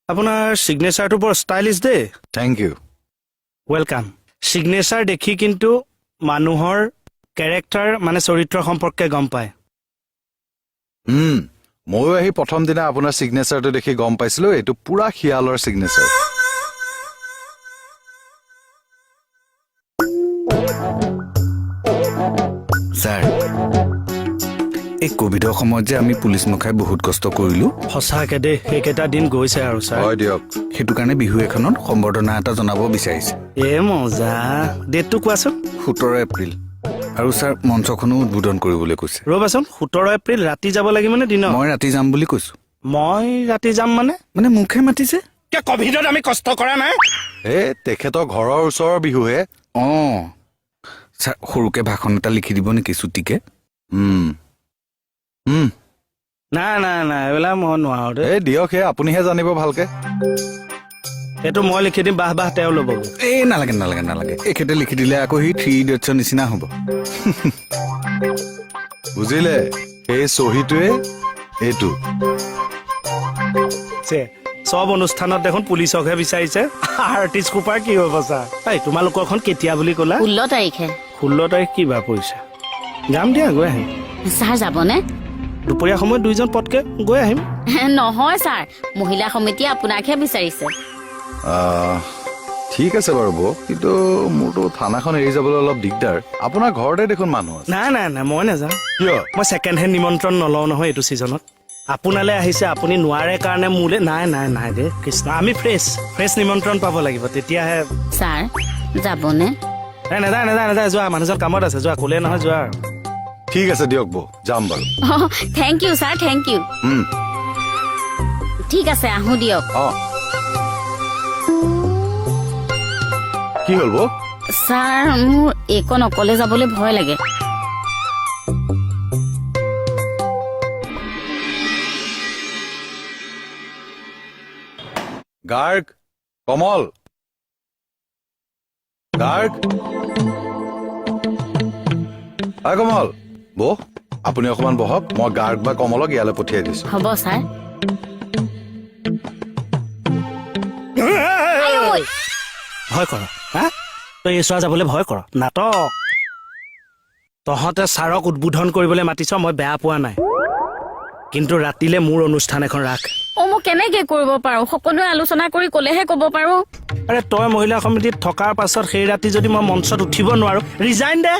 আপোনাৰ সিগনেচাৰটো বৰ ষ্টাইলিছ দে। Thank you. ওয়েলকাম। সিগনেচাৰ দেখি কিন্তু মানুহৰ ক্যাৰেক্টাৰ মানে চৰিত্ৰ সম্পৰ্কে গম পায়। ময়ো আহি প্ৰথম দিনা আপোনাৰ সিগনেচাৰটো দেখি গম পাইছিলো এইটো পুৰা খিয়ালৰ সিগনেচাৰ। স্যাৰ এই কোভিডৰ সময়ত যে আমি পুলিচ মুখাই বহুত কষ্ট কৰিলো। সঁচাকে দে, সেইকেইটা দিন গৈছে আৰু ছাৰ। হয় দিয়ক। সেইটো কাৰণে বিহু এখনত সম্বৰ্ধনা এটা জনাব বিচাৰিছে। এ মজা। ডেটটো কোৱাচোন। 17 এপ্ৰিল। আৰু ছাৰ মঞ্চখনো উদ্বোধন কৰিবলৈ কৈছে। ৰ'বাচোন, 17 এপ্ৰিল ৰাতি যাব লাগিব নে দিনত? মই ৰাতি যাম বুলি কৈছো। মই ৰাতি যাম মানে মুখে মাতিছে। কভিডত আমি কষ্ট কৰা নাই। তেখেতৰ ঘৰৰ ওচৰৰ বিহুহে। ছাৰ সৰুকে ভাষণ এটা লিখি দিব নেকি চুটিকে? নাই নাই নাই, এইবিলাক মই নোৱাৰো দেই। দিয়ক, আপুনিহে জানিব ভালকে। এইটো মই লিখি দিম, বাহ বাহ তেওঁ ল'বগৈ। নালাগে নালাগে নালাগে, এখেতে লিখি দিলে আকৌ সি 3 ইডিয়টছৰ নিচিনা হ'ব। বুজিলে, এই চহীটোৱে এইটো। চব অনুষ্ঠানত দেখোন পুলিচকহে বিচাৰিছে। আৰ্টিষ্ট কোপাৰ কি হ'ব ছাৰ? তোমালোকৰখন কেতিয়া বুলি ক'লা? 16 তাৰিখে। 16 তাৰিখ কি বাৰ পৰিছে? যাম দিয়া, গৈ আহিম। ছাৰ যাবনে? দুপৰীয়া সময়ত দুইজন পটকে গৈ আহিম। নহয় ছাৰ, মহিলা সমিতিয়ে আপোনাকহে বিচাৰিছে। ঠিক আছে বাৰু বৌ, কিন্তু মোৰতো থানাখন এৰি যাবলৈ অলপ দিগদাৰ। আপোনাৰ ঘৰতে দেখোন মানুহ আছে। নাই নাই নাই, মই নাযাওঁ। কিয়? মই ছেকেণ্ড হেণ্ড নিমন্ত্ৰণ নলওঁ নহয় এইটো ছিজনত। আপোনালৈ আহিছে, আপুনি নোৱাৰে কাৰণে মোলৈ। নাই নাই নাই দে কৃষ্ণ, আমি ফ্ৰেছ নিমন্ত্ৰণ পাব লাগিব, তেতিয়াহে। ছাৰ যাবনে? নাযায় নাযায় নাযায়, যোৱা, মানুহজন কামত আছে, যোৱা, ক'লে নহয় যোৱা। ঠিক আছে দিয়ক বৌ, যাম বাৰু। Thank you sir, thank you. ঠিক আছে, আহোঁ দিয়ক। কি হ'ল বৌ? ছাৰ মোৰ এইকণ অকলে যাবলৈ ভয় লাগে। গাৰ্গ, কমল, গাৰ্গ। কমল, বৌ আপুনি অকমান বহক, মই গাৰ্গ বা কমলক ইয়ালৈ পঠিয়াই দিছো। হ'ব ছাৰ। ভয় কৰ, হা? তই এই চোৱা যাবলৈ ভয় কৰ? নাটক। তহঁতে ছাৰক উদ্বোধন কৰিবলৈ মাতিছ, মই বেয়া পোৱা নাই, কিন্তু ৰাতিলে মোৰ অনুষ্ঠান এখন ৰাখ। মই কেনেকে কৰিব পাৰো? সকলোৱে আলোচনা কৰি ক'লেহে ক'ব পাৰো। আৰে তই মহিলা সমিতিত থকাৰ পাছত সেই ৰাতি যদি মই মঞ্চত উঠিব নোৱাৰো, ৰিজাইন দে।